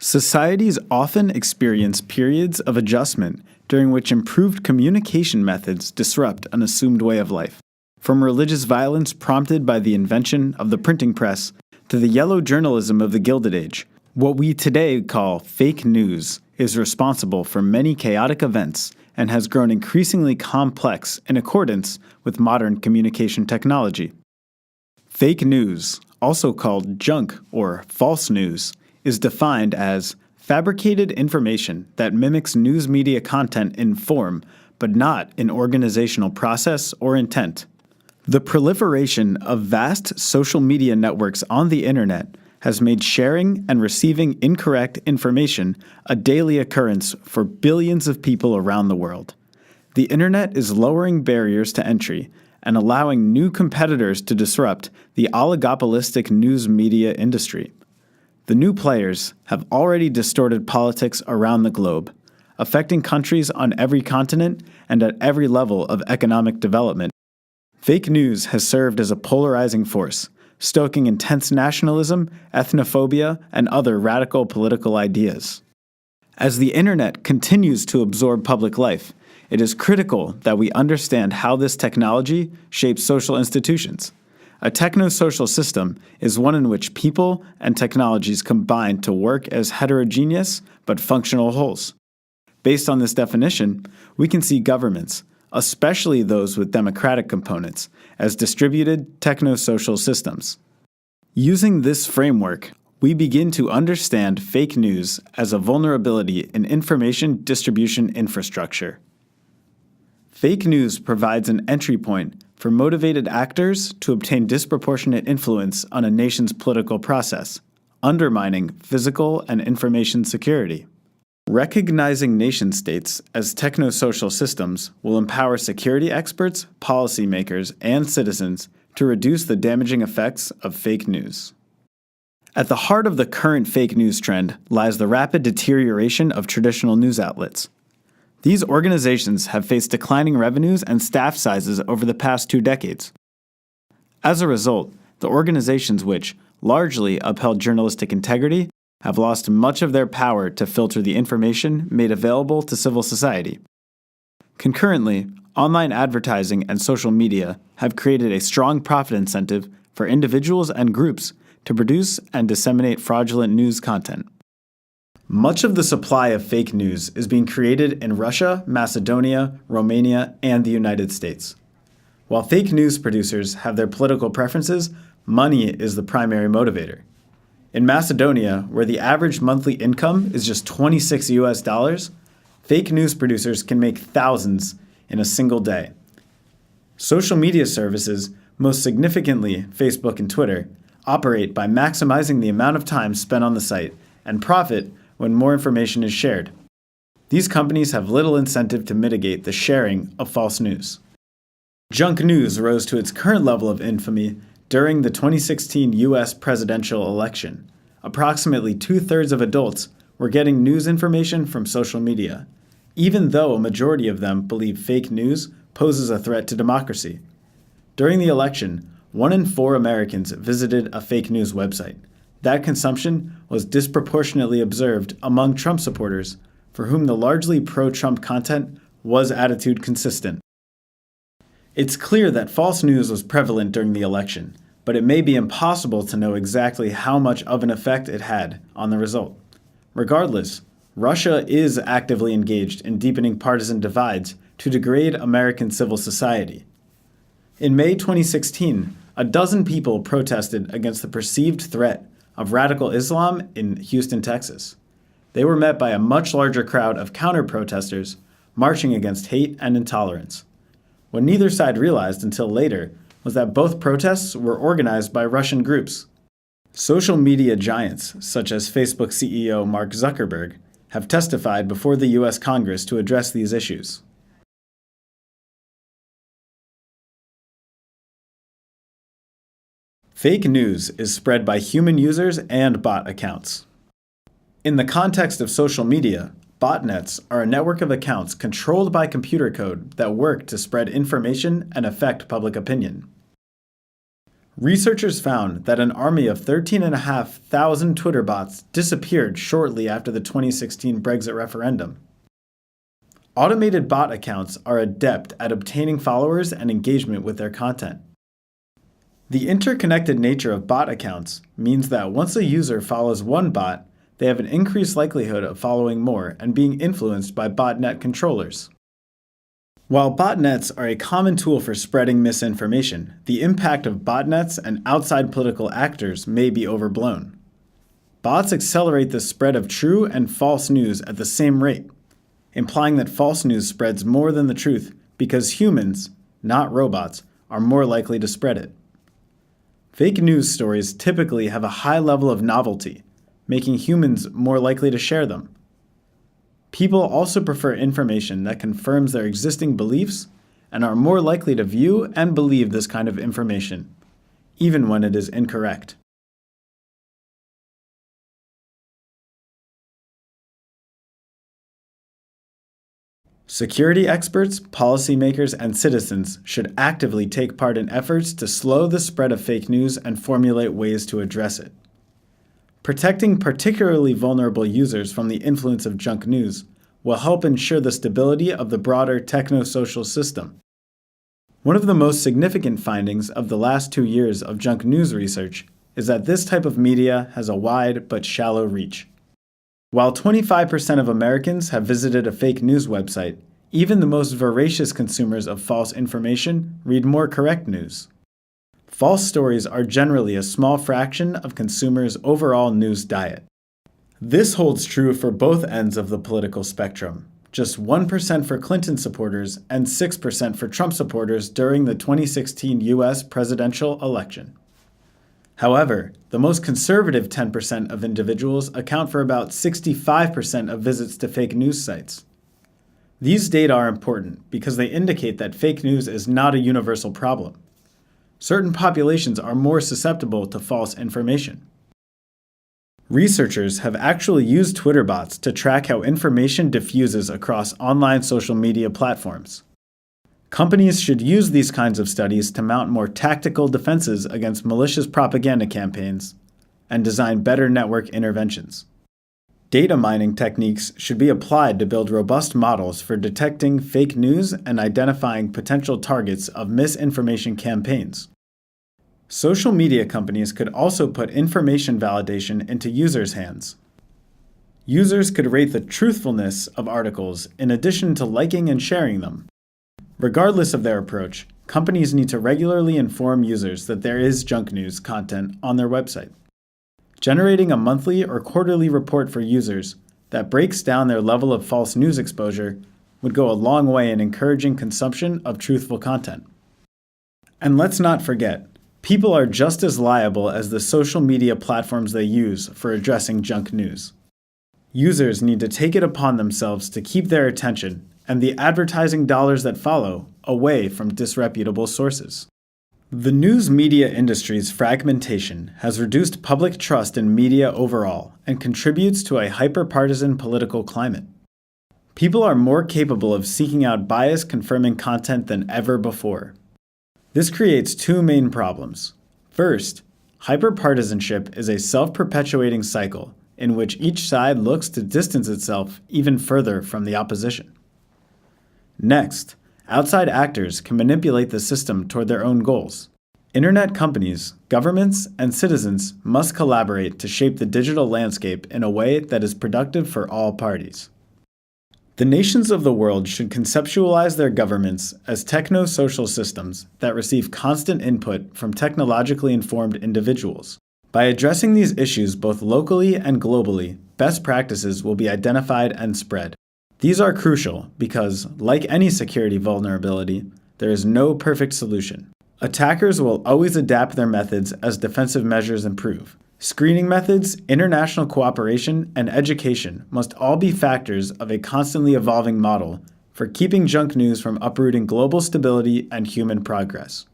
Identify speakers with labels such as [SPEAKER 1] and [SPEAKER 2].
[SPEAKER 1] Societies often experience periods of adjustment during which improved communication methods disrupt an assumed way of life. From religious violence prompted by the invention of the printing press to the yellow journalism of the Gilded Age, what we today call fake news is responsible for many chaotic events and has grown increasingly complex in accordance with modern communication technology. Fake news, also called junk or false news, is defined as fabricated information that mimics news media content in form, but not in organizational process or intent. The proliferation of vast social media networks on the internet has made sharing and receiving incorrect information a daily occurrence for billions of people around the world. The internet is lowering barriers to entry and allowing new competitors to disrupt the oligopolistic news media industry. The new players have already distorted politics around the globe, affecting countries on every continent and at every level of economic development. Fake news has served as a polarizing force, stoking intense nationalism, ethnophobia, and other radical political ideas. As the internet continues to absorb public life, it is critical that we understand how this technology shapes social institutions. A technosocial system is one in which people and technologies combine to work as heterogeneous but functional wholes. Based on this definition, we can see governments, especially those with democratic components, as distributed technosocial systems. Using this framework, we begin to understand fake news as a vulnerability in information distribution infrastructure. Fake news provides an entry point for motivated actors to obtain disproportionate influence on a nation's political process, undermining physical and information security. Recognizing nation-states as technosocial systems will empower security experts, policymakers, and citizens to reduce the damaging effects of fake news. At the heart of the current fake news trend lies the rapid deterioration of traditional news outlets. These organizations have faced declining revenues and staff sizes over the past 2 decades. As a result, the organizations which largely upheld journalistic integrity have lost much of their power to filter the information made available to civil society. Concurrently, online advertising and social media have created a strong profit incentive for individuals and groups to produce and disseminate fraudulent news content. Much of the supply of fake news is being created in Russia, Macedonia, Romania, and the United States. While fake news producers have their political preferences, money is the primary motivator. In Macedonia, where the average monthly income is just $26, fake news producers can make thousands in a single day. Social media services, most significantly Facebook and Twitter, operate by maximizing the amount of time spent on the site and profit when more information is shared. These companies have little incentive to mitigate the sharing of false news. Junk news rose to its current level of infamy during the 2016 U.S. presidential election. Approximately 2/3 of adults were getting news information from social media, even though a majority of them believe fake news poses a threat to democracy. During the election, 1 in 4 Americans visited a fake news website. That consumption was disproportionately observed among Trump supporters, for whom the largely pro-Trump content was attitude consistent. It's clear that false news was prevalent during the election, but it may be impossible to know exactly how much of an effect it had on the result. Regardless, Russia is actively engaged in deepening partisan divides to degrade American civil society. In May 2016, a dozen people protested against the perceived threat of radical Islam in Houston, Texas. They were met by a much larger crowd of counter-protesters marching against hate and intolerance. What neither side realized until later was that both protests were organized by Russian groups. Social media giants, such as Facebook CEO Mark Zuckerberg, have testified before the U.S. Congress to address these issues. Fake news is spread by human users and bot accounts. In the context of social media, botnets are a network of accounts controlled by computer code that work to spread information and affect public opinion. Researchers found that an army of 13,500 Twitter bots disappeared shortly after the 2016 Brexit referendum. Automated bot accounts are adept at obtaining followers and engagement with their content. The interconnected nature of bot accounts means that once a user follows one bot, they have an increased likelihood of following more and being influenced by botnet controllers. While botnets are a common tool for spreading misinformation, the impact of botnets and outside political actors may be overblown. Bots accelerate the spread of true and false news at the same rate, implying that false news spreads more than the truth because humans, not robots, are more likely to spread it. Fake news stories typically have a high level of novelty, making humans more likely to share them. People also prefer information that confirms their existing beliefs and are more likely to view and believe this kind of information, even when it is incorrect. Security experts, policymakers, and citizens should actively take part in efforts to slow the spread of fake news and formulate ways to address it. Protecting particularly vulnerable users from the influence of junk news will help ensure the stability of the broader technosocial system. One of the most significant findings of the last 2 years of junk news research is that this type of media has a wide but shallow reach. While 25% of Americans have visited a fake news website, even the most voracious consumers of false information read more correct news. False stories are generally a small fraction of consumers' overall news diet. This holds true for both ends of the political spectrum, just 1% for Clinton supporters and 6% for Trump supporters during the 2016 U.S. presidential election. However, the most conservative 10% of individuals account for about 65% of visits to fake news sites. These data are important because they indicate that fake news is not a universal problem. Certain populations are more susceptible to false information. Researchers have actually used Twitter bots to track how information diffuses across online social media platforms. Companies should use these kinds of studies to mount more tactical defenses against malicious propaganda campaigns and design better network interventions. Data mining techniques should be applied to build robust models for detecting fake news and identifying potential targets of misinformation campaigns. Social media companies could also put information validation into users' hands. Users could rate the truthfulness of articles in addition to liking and sharing them. Regardless of their approach, companies need to regularly inform users that there is junk news content on their website. Generating a monthly or quarterly report for users that breaks down their level of false news exposure would go a long way in encouraging consumption of truthful content. And let's not forget, people are just as liable as the social media platforms they use for addressing junk news. Users need to take it upon themselves to keep their attention and the advertising dollars that follow away from disreputable sources. The news media industry's fragmentation has reduced public trust in media overall and contributes to a hyper-partisan political climate. People are more capable of seeking out bias-confirming content than ever before. This creates two main problems. First, hyper-partisanship is a self-perpetuating cycle in which each side looks to distance itself even further from the opposition. Next, outside actors can manipulate the system toward their own goals. Internet companies, governments, and citizens must collaborate to shape the digital landscape in a way that is productive for all parties. The nations of the world should conceptualize their governments as technosocial systems that receive constant input from technologically informed individuals. By addressing these issues both locally and globally, best practices will be identified and spread. These are crucial because, like any security vulnerability, there is no perfect solution. Attackers will always adapt their methods as defensive measures improve. Screening methods, international cooperation, and education must all be factors of a constantly evolving model for keeping junk news from uprooting global stability and human progress.